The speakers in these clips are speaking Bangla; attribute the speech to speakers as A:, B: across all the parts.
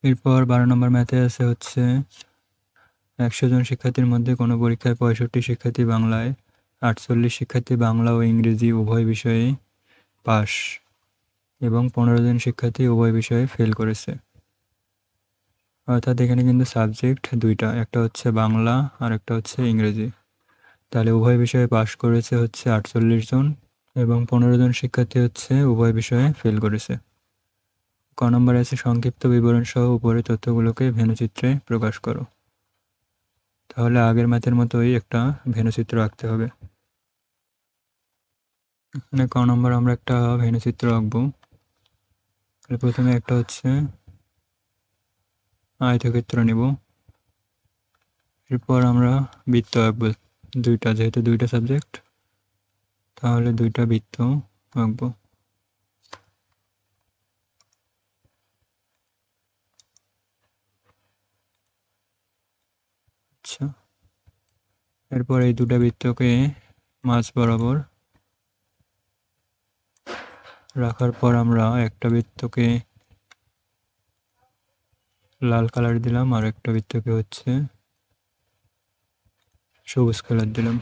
A: এরপর 12 নম্বর ম্যাথে আছে হচ্ছে 100 জন শিক্ষার্থীর মধ্যে কোনো পরীক্ষায় 65 শিক্ষার্থী বাংলায়, 48 শিক্ষার্থী বাংলা ও ইংরেজি উভয় বিষয়ে পাস এবং 15 জন শিক্ষার্থী উভয় বিষয়ে ফেল করেছে। অর্থাৎ এখানে কিন্তু সাবজেক্ট দুইটা, একটা হচ্ছে বাংলা আর একটা হচ্ছে ইংরেজি। তাহলে উভয় বিষয়ে পাস করেছে হচ্ছে 48 জন এবং 15 জন শিক্ষার্থী হচ্ছে উভয় বিষয়ে ফেল করেছে। ক নম্বরে আছে সংক্ষিপ্ত বিবরণ সহ উপরের তথ্যগুলোকে ভেন্যচিত্রে প্রকাশ করো। তাহলে আগের ম্যাথের মতোই একটা ভেন্যচিত্র আঁকতে হবে। এখানে ক নম্বর আমরা একটা ভেন্যচিত্র আঁকবো। প্রথমে একটা হচ্ছে আয়তক্ষেত্র নিব, এরপর আমরা বৃত্ত আঁকবো দুইটা, যেহেতু দুইটা সাবজেক্ট তাহলে দুইটা বৃত্ত আঁকবো। আচ্ছা, এরপর এই দুটা বৃত্তকে মাঝ বরাবর রাখার পর আমরা একটা বৃত্তকে লাল কালার দিলাম আর একটা বৃত্তকে হচ্ছে সবুজ কালার দিলাম।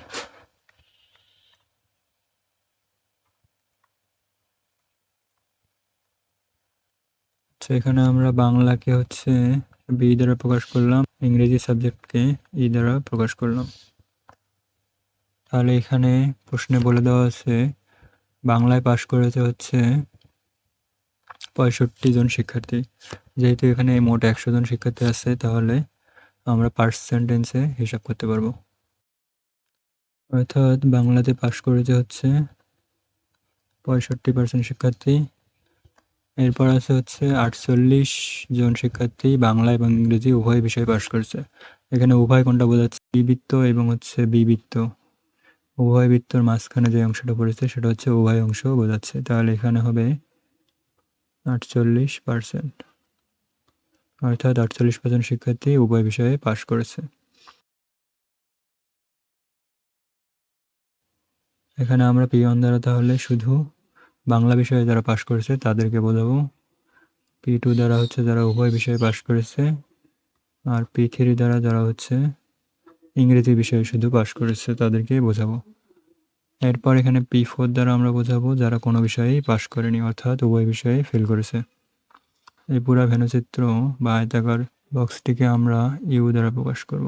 A: আচ্ছা, এখানে আমরা বাংলাকে হচ্ছে বি দ্বারা প্রকাশ করলাম, ইংরেজি সাবজেক্টকে ই দ্বারা প্রকাশ করলাম। তাহলে এখানে প্রশ্নে বলে দেওয়া আছে বাংলায় পাশ করেছে হচ্ছে 65 জন শিক্ষার্থী। যেহেতু এখানে মোট 100 জন শিক্ষার্থী আছে তাহলে আমরা পার্সেন্টেজে হিসাব করতে পারবো। অর্থাৎ বাংলাতে পাশ করেছে হচ্ছে 65% শিক্ষার্থী। এরপর আছে হচ্ছে 48 জন শিক্ষার্থী বাংলা এবং ইংরেজি উভয় বিষয়ে পাশ করেছে। এখানে উভয় কোনটা বোঝাচ্ছে? বি বৃত্ত এবং হচ্ছে বি বৃত্ত, উভয় বৃত্তর মাঝখানে যে অংশটা পড়েছে সেটা হচ্ছে উভয় অংশ বোঝাচ্ছে। তাহলে এখানে হবে 48%, অর্থাৎ 48% শিক্ষার্থী উভয় বিষয়ে পাশ করেছে। এখানে আমরা P1 দ্বারা তাহলে শুধু বাংলা বিষয়ে যারা পাশ করেছে তাদেরকে বোঝাবো, P2 দ্বারা হচ্ছে যারা উভয় বিষয়ে পাশ করেছে, আর P3 দ্বারা যারা হচ্ছে ইংরেজি বিষয়ে শুধু পাশ করেছে তাদেরকে বোঝাবো। এরপর এখানে P4 দ্বারা আমরা বোঝাবো যারা কোনো বিষয়েই পাশ করেনি, অর্থাৎ উভয় বিষয়ে ফেল করেছে। এই পুরা ঘনচিত্র বা আয়তাকার বক্সটিকে আমরা ইউ দ্বারা প্রকাশ করব।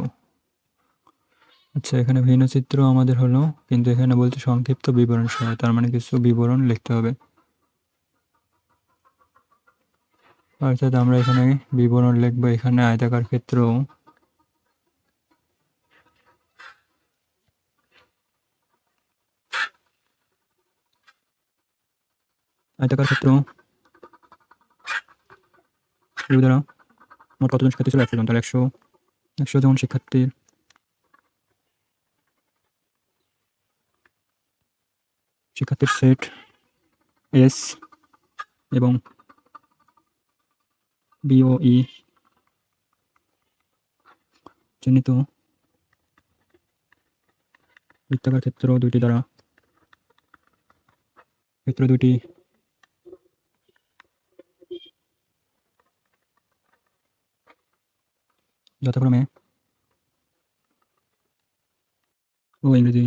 A: আচ্ছা, এখানে ভিন্নচিত্র আমাদের হলো, কিন্তু এখানে বলতে সংক্ষিপ্ত বিবরণ সহ, তার মানে কিছু বিবরণ লিখতে হবে। অর্থাৎ আমরা এখানে বিবরণ লিখবো। এখানে আয়তাকার ক্ষেত্র ইউ দ্বারা মোট কতজন শিক্ষার্থী ছিল? 100 জন। তাহলে 100 জন শিক্ষার্থীর সেট এস এবং বিওই চিহ্নিত বৃত্তাকার ক্ষেত্র দুইটি দ্বারা ক্ষেত্র দুইটি যথাক্রমে ও ইংরেজি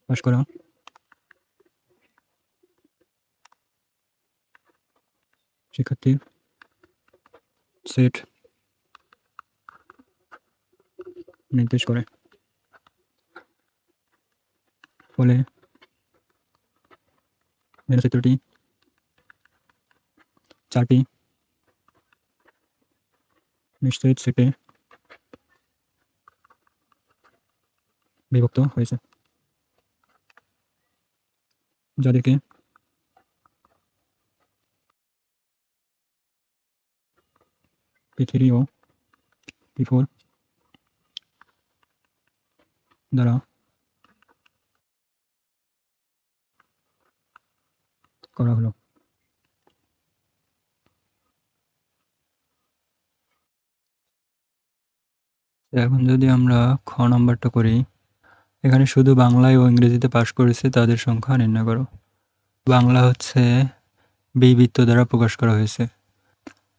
A: পাশ করা শিক্ষার্থীর সেট নির্দেশ করে। ফলে ঘনচিত্রটি 4টি নিশ্চিত সেটে বিভক্ত হয়েছে, যাদেরকে P3 ও P4 দ্বারা করা হলো। এখন যদি আমরা খ নাম্বারটা করি, এখানে শুধু বাংলায় ও ইংরেজিতে পাশ করেছে তাদের সংখ্যা নির্ণয় করো। বাংলা হচ্ছে বি বৃত্ত দ্বারা প্রকাশ করা হয়েছে।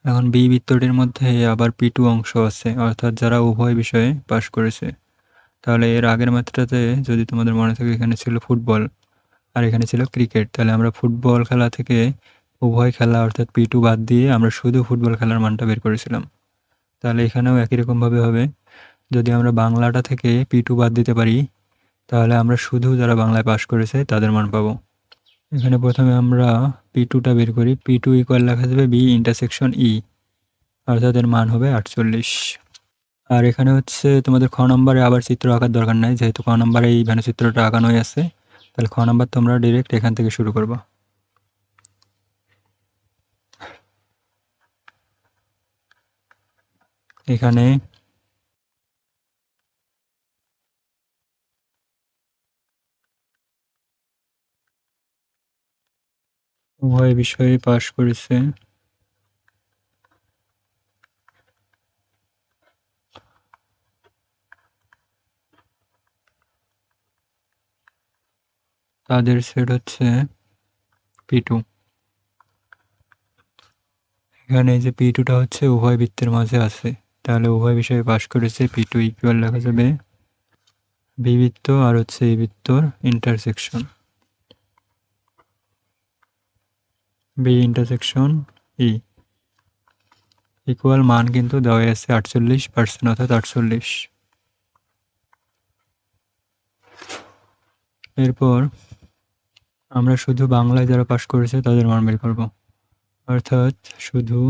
A: এখন বি বৃত্তটির মধ্যে আবার P2 অংশ আছে, অর্থাৎ যারা উভয় বিষয়ে পাশ করেছে। তাহলে এর আগের মাত্রাতে যদি তোমাদের মনে থাকে এখানে ছিল ফুটবল আর এখানে ছিল ক্রিকেট, তাহলে আমরা ফুটবল খেলা থেকে উভয় খেলা অর্থাৎ P2 বাদ দিয়ে আমরা শুধু ফুটবল খেলার মানটা বের করেছিলাম। তাহলে এখানেও একই রকমভাবে হবে, যদি আমরা বাংলাটা থেকে P2 বাদ দিতে পারি তাহলে আমরা শুধু যারা বাংলায় পাশ করেছে তাদের মান পাবো। এখানে প্রথমে আমরা P2টা বের করি। P2 ইকুয়াল লেখা যাবে B ইন্টারসেকশন E, অর্থাৎ এর মান হবে 48। আর এখানে হচ্ছে তোমাদের খ নম্বরে আবার চিত্র আঁকার দরকার নাই, যেহেতু খ নম্বরে এই চিত্রটা আঁকানোই আছে, তাহলে খ নম্বর তোমরা ডিরেক্ট এখান থেকে শুরু করবা। এখানে উভয় বিষয়ে পাশ করেছে তাদের সেট হচ্ছে P2। এখানে এই যে P2টা হচ্ছে উভয় বৃত্তের মাঝে আছে, তাহলে উভয় বিষয়ে পাশ করেছে P2 ইকুয়াল লেখা যাবে বি বৃত্ত আর হচ্ছে এই বৃত্তর intersection, B intersection E equal মান কিন্তু দেওয়া আছে 48%, অর্থাৎ 48। এরপর আমরা শুধু বাংলায় যারা পাশ করেছে তাদের মান বের করব, অর্থাৎ শুধু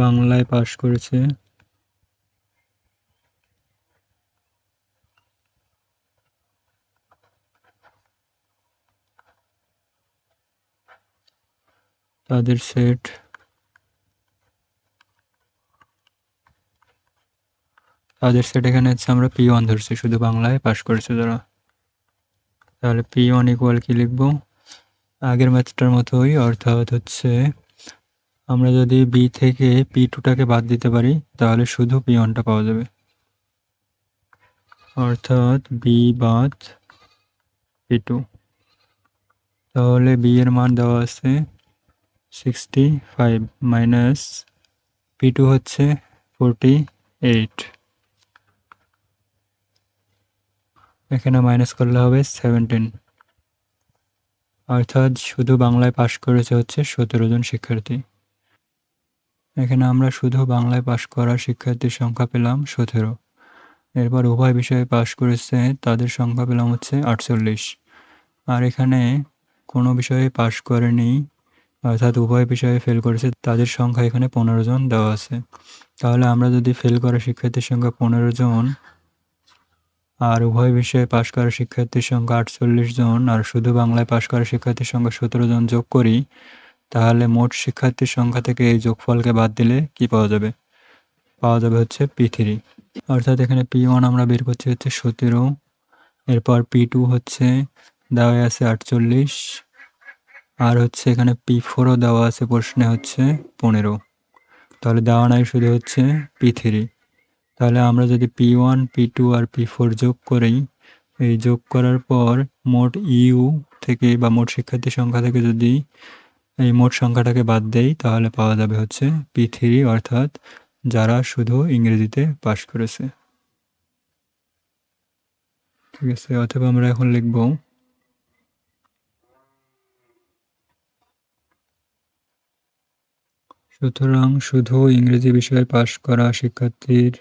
A: বাংলায় পাশ করেছে তাদের সেট এখানে হচ্ছে আমরা P1 ধরছি, শুধু বাংলায় পাশ করেছে যারা। তাহলে P1 ইকুয়াল কি লিখবো, আগের ম্যাথটার মতোই, অর্থাৎ হচ্ছে আমরা যদি বি থেকে P2টাকে বাদ দিতে পারি তাহলে শুধু P1টা পাওয়া যাবে, অর্থাৎ বি বাদ P2। তাহলে বি এর মান দেওয়া আছে 65 মাইনাস P2 হচ্ছে 48, এখানে মাইনাস করলে হবে 17, অর্থাৎ শুধু বাংলায় পাশ করেছে হচ্ছে 17 জন শিক্ষার্থী। এখানে আমরা শুধু বাংলায় পাশ করা শিক্ষার্থীর সংখ্যা পেলাম 17। এরপর উভয় বিষয়ে পাশ করেছে তাদের সংখ্যা পেলাম হচ্ছে 48। আর এখানে কোনো বিষয়ে পাশ করেনি অর্থাৎ উভয় বিষয়ে ফেল করেছে তাদের সংখ্যা এখানে 15 জন দেওয়া আছে। তাহলে আমরা যদি ফেল করা শিক্ষার্থীর সংখ্যা 15 জন আর উভয় বিষয়ে পাশ করা শিক্ষার্থীর সংখ্যা 48 জন আর শুধু বাংলায় পাশ করা শিক্ষার্থীর সংখ্যা 17 জন যোগ করি, তাহলে মোট শিক্ষার্থীর সংখ্যা থেকে এই যোগফলকে বাদ দিলে কি পাওয়া যাবে, হচ্ছে P3। অর্থাৎ এখানে P1 আমরা বের করছি হচ্ছে 17, এরপর P2 হচ্ছে দেওয়া আছে 48, আর হচ্ছে এখানে P4ও দেওয়া আছে প্রশ্নে হচ্ছে 15। তাহলে দেওয়া নাই, শুধু হচ্ছে P3। তাহলে আমরা যদি P1 P2 আর P4 যোগ করি, এই যোগ করার পর মোট ইউ থেকে বা মোট শিক্ষার্থী সংখ্যা থেকে যদি এই মোট সংখ্যাটাকে বাদ দেই তাহলে পাওয়া যাবে হচ্ছে P3, অর্থাৎ যারা শুধু ইংরেজিতে পাশ করেছে। ঠিক আছে, অথবা আমরা এখন লিখব সুতরাং শুধু ইংরেজি বিষয়ে পাশ করা শিক্ষার্থীর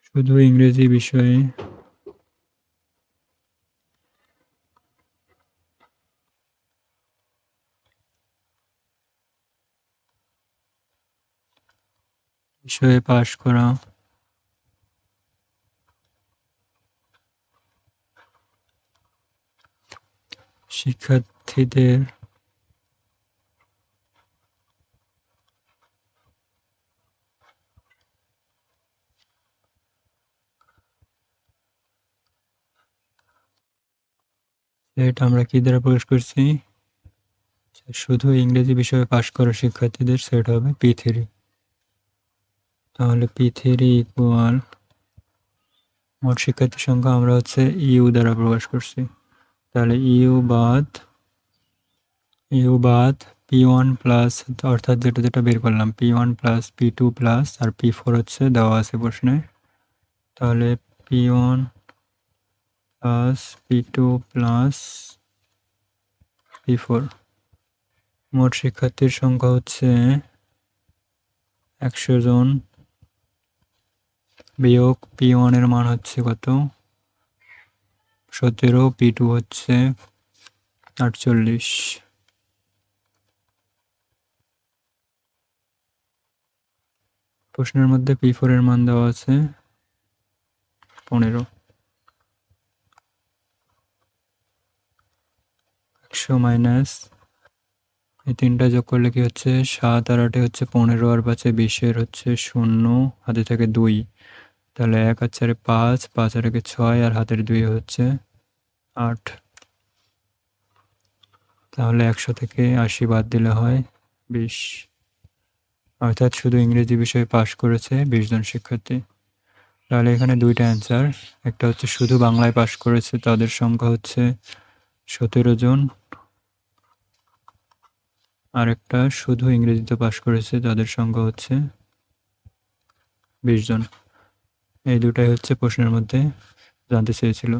A: শুধু ইংরেজি বিষয়ে পাশ করা শিক্ষার্থীদের সেট আমরা কি দ্বারা প্রকাশ করছি, শুধু ইংরেজি বিষয়ে পাশ করা শিক্ষার্থীদের সেট হবে P3। তাহলে P3 ইকুয়াল মোট শিক্ষার্থীর সংখ্যা আমরা হচ্ছে ইউ দ্বারা প্রকাশ করছি। তাহলে ইউ বাদ P1 প্লাস, অর্থাৎ যেটা যেটা বের করলাম P1 প্লাস P2 প্লাস আর P4 হচ্ছে দেওয়া আছে প্রশ্নে। তাহলে P1 plus P2 plus P4, মোট শিক্ষার্থীর সংখ্যা হচ্ছে 100 জন, বিয়োগ P1 এর মান হচ্ছে কত 17, P2 হচ্ছে 48। প্রশ্নের মধ্যে P4 এর মান দেওয়া আছে 15। 100 মাইনাস এই তিনটা যোগ করলে কি হচ্ছে 7 আর 8 হচ্ছে 15 আর 5 20 হচ্ছে 0, হাতে থাকে 2। তাহলে 1 আর 4 5, 5 আর 1 6 আর হাতের 2 হচ্ছে 8। তাহলে 100 থেকে 80 বাদ দিলে হয় 20, অর্থাৎ শুধু ইংরেজি বিষয়ে পাশ করেছে 20 জন শিক্ষার্থী। তাহলে এখানে দুইটা অ্যান্সার, একটা হচ্ছে শুধু বাংলায় পাশ করেছে তাদের সংখ্যা হচ্ছে 17 জন, আর একটা শুধু ইংরেজিতে পাশ করেছে তাদের সংখ্যা হচ্ছে 20 জন। এই দুটাই হচ্ছে প্রশ্নের মধ্যে জানতে চেয়েছিল।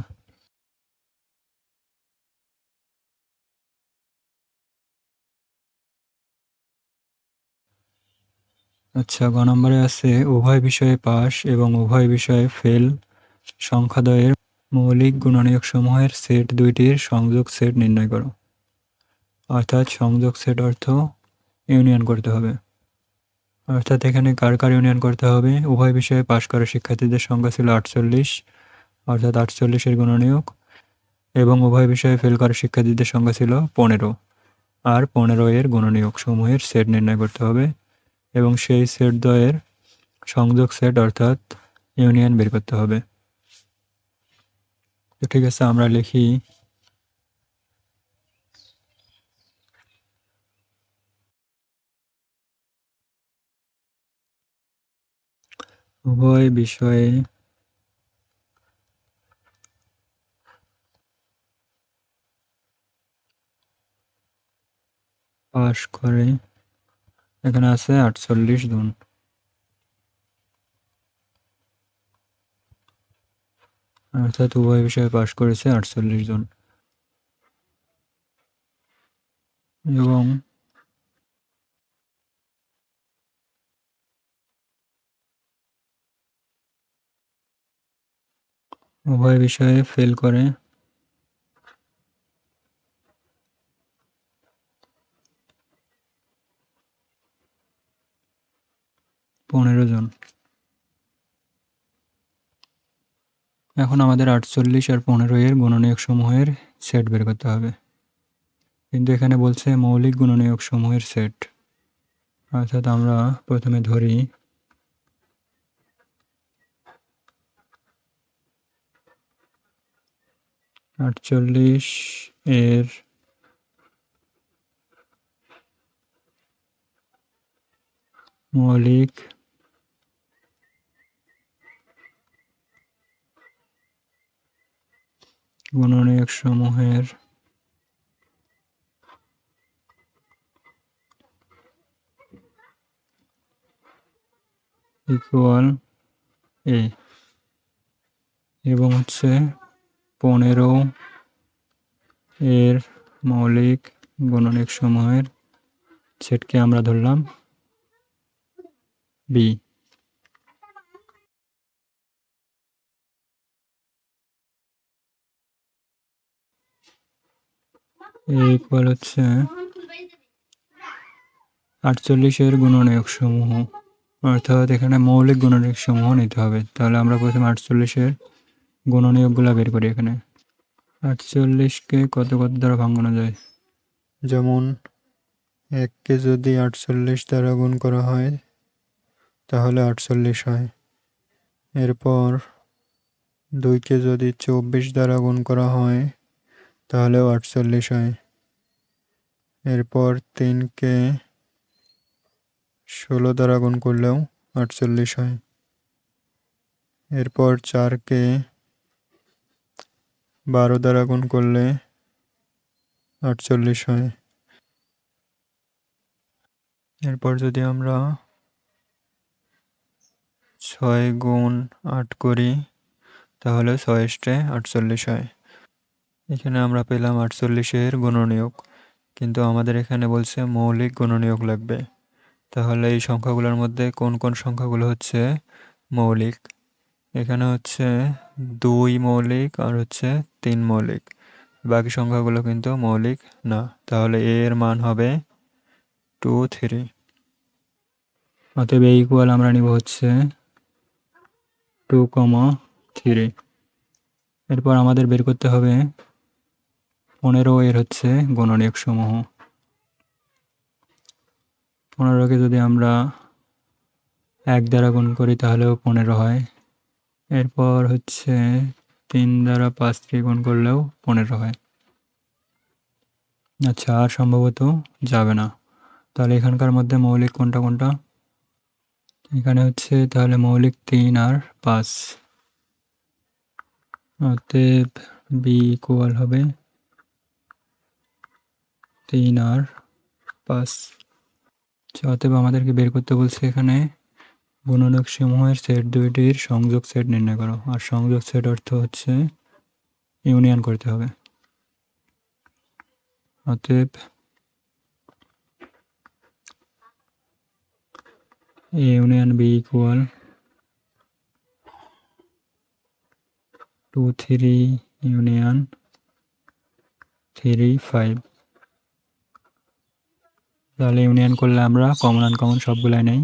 A: আচ্ছা, গ নম্বরে আছে উভয় বিষয়ে পাশ এবং উভয় বিষয়ে ফেল সংখ্যাদ্বয়ের মৌলিক গুণনীয়ক সমূহের সেট দুইটির সংযোগ সেট নির্ণয় করো। অর্থাৎ সংযোগ সেট অর্থ ইউনিয়ন করতে হবে। অর্থাৎ এখানে কার কার ইউনিয়ন করতে হবে, উভয় বিষয়ে পাশ করা শিক্ষার্থীদের সংখ্যা ছিল 48, অর্থাৎ 48 গুণনীয়ক, এবং উভয় বিষয়ে ফেল করা শিক্ষার্থীদের সংখ্যা ছিল 15, আর 15 গুণনীয়ক সমূহের সেট নির্ণয় করতে হবে এবং সেই সেট দ্বয়ের সংযোগ সেট অর্থাৎ ইউনিয়ন বের করতে হবে। তো ঠিক আছে, আমরা লিখি উভয় বিষয়ে পাশ করে, এখানে আছে 48 জন, অর্থাৎ উভয় বিষয়ে পাশ করেছে 48 জন, এবং উভয় বিষয়ে ফেল করে 15 জন। এখন আমাদের 48 আর 15 গুণনীয়ক সমূহের সেট বের করতে হবে, কিন্তু এখানে বলছে মৌলিক গুণনীয়ক সমূহের সেট। অর্থাৎ আমরা প্রথমে ধরি 48 এর মৌলিক গুণনীয়ক সমূহের ইকুয়াল এ, এবং হচ্ছে 15 এর মৌলিক গুণনীয়ক সমূহের সেটকে আমরা ধরলাম বি। ইকুয়াল হচ্ছে 48 গুণনীয়ক সমূহ, অর্থাৎ এখানে মৌলিক গুণনীয়ক সমূহ নিতে হবে। তাহলে আমরা প্রথমে 48 গুণনীয়কগুলো বের করি। এখানে 48কে কত কত দ্বারা ভাঙানো যায়, যেমন 1কে যদি 48 দ্বারা গুণ করা হয় তাহলে 48 হয়। এরপর 2কে যদি 24 দ্বারা গুণ করা হয় তাহলেও 48 হয়। এরপর 3কে 16 দ্বারা গুণ করলেও 48 হয়। এরপর 4কে 12 দ্বারা গুণ করলে 48 হয়। এরপর যদি আমরা 6 গুণ 8 করি তাহলে 6 48 হয়। এখানে আমরা পেলাম 48-এর গুণনীয়ক, কিন্তু আমাদের এখানে বলছে মৌলিক গুণনীয়ক লাগবে। তাহলে এই সংখ্যাগুলোর মধ্যে কোন কোন সংখ্যাগুলো হচ্ছে মৌলিক? এখানে হচ্ছে 2 মৌলিক আর হচ্ছে 3 মৌলিক, বাকি সংখ্যাগুলো কিন্তু মৌলিক না। তাহলে এর মান হবে 2, 3। অতএব এই ইকুয়াল আমরা নিব হচ্ছে 2, 3। এরপর আমাদের বের করতে হবে 15 এর হচ্ছে গুণনীয়ক সমূহ। 15কে যদি আমরা 1 দ্বারা গুণ করি তাহলেও 15 হয়। এরপর হচ্ছে 3 দ্বারা 5কে গুণ করলেও 15 হয়। আচ্ছা, আর সম্ভবত যাবে না। তাহলে এখানকার মধ্যে মৌলিক কোনটা কোনটা? এখানে হচ্ছে তাহলে মৌলিক 3 আর 5। অতএব বি ইকুয়াল হবে 3 আর 5। অতএব আমাদেরকে বের করতে বলছে এখানে গুণনীয়ক সমূহের সেট দুইটির সংযোগ সেট নির্ণয় করো। আর সংযোগ সেট অর্থ হচ্ছে ইউনিয়ন করতে হবে। অতএব A union B equal 2, 3 union 3, 5। তাহলে ইউনিয়ন করলে আমরা কমন আনকমন সবগুলাই নেই,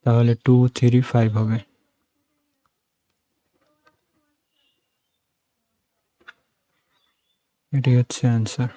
A: তাহলে 2, 3, 5 হবে। এটি হচ্ছে অ্যান্সার।